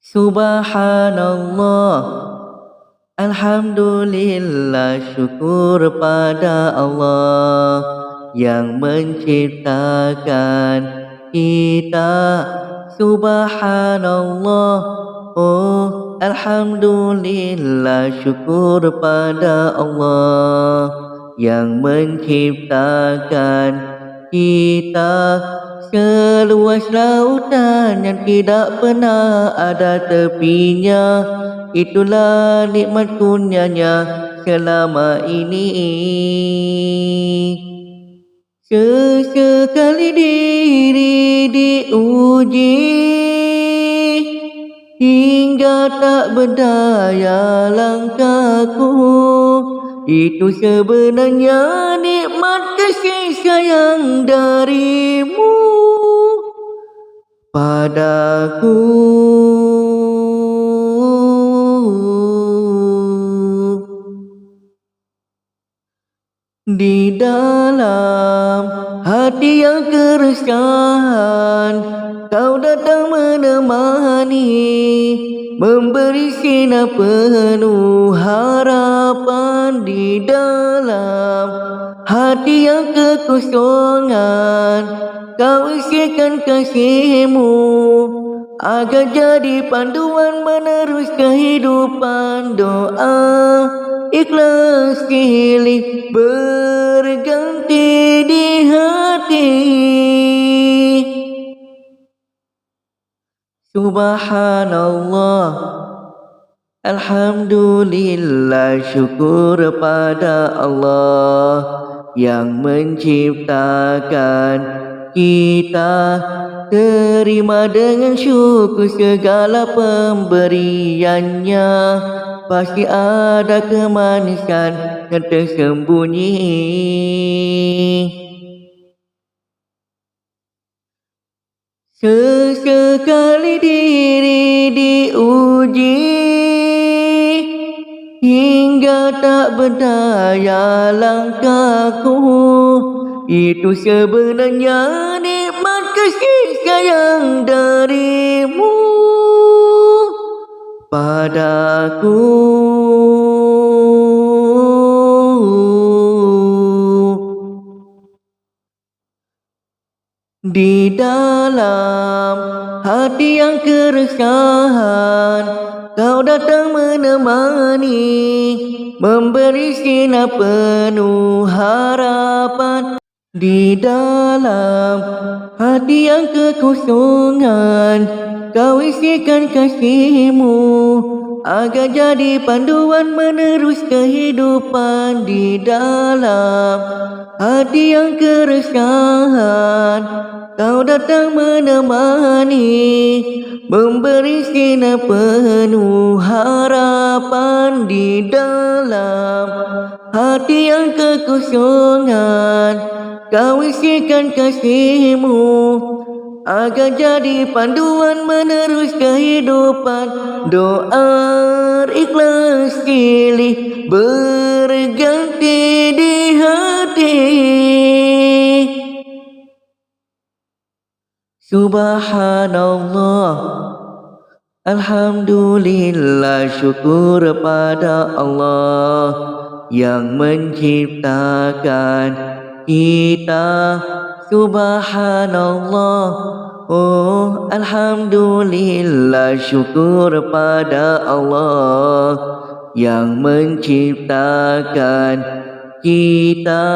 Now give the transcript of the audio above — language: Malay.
Subhanallah, alhamdulillah, syukur pada Allah yang menciptakan kita. Subhanallah, oh alhamdulillah, syukur pada Allah yang menciptakan kita. Seluas lautan yang tidak pernah ada tepinya, itulah nikmat kurnianya selama ini. Sesekali diri diuji hingga tak berdaya langkahku. Itu sebenarnya nikmat kasih sayang darimu padaku. Di dalam hati yang keresahan, kau datang menemani, memberi sinar penuh harapan. Di dalam hati yang kekosongan, kau isikan kasihmu agar jadi panduan menerus kehidupan. Doa ikhlas silih berganti di hati. Subhanallah, alhamdulillah, syukur pada Allah yang menciptakan kita. Terima dengan syukur segala pemberiannya, pasti ada kemanisan yang tersembunyi. Sesekali diri diuji hingga tak berdaya langkahku. Itu sebenarnya nikmat kasih sayang darimu padaku. Di dalam hati yang keresahan, kau datang menemani, memberi sinar penuh harapan. Di dalam hati yang kekosongan, kau isikan kasihmu agar jadi panduan menerus kehidupan. Di dalam hati yang keresahan, kau datang menemani, memberi sinar penuh harapan. Di dalam hati yang kekosongan, kau isikan kasihmu agar jadi panduan menerus kehidupan. Doa ikhlas silih berganti di hati. Subhanallah, alhamdulillah, syukur pada Allah yang menciptakan kita. Subhanallah, oh alhamdulillah, syukur pada Allah yang menciptakan kita.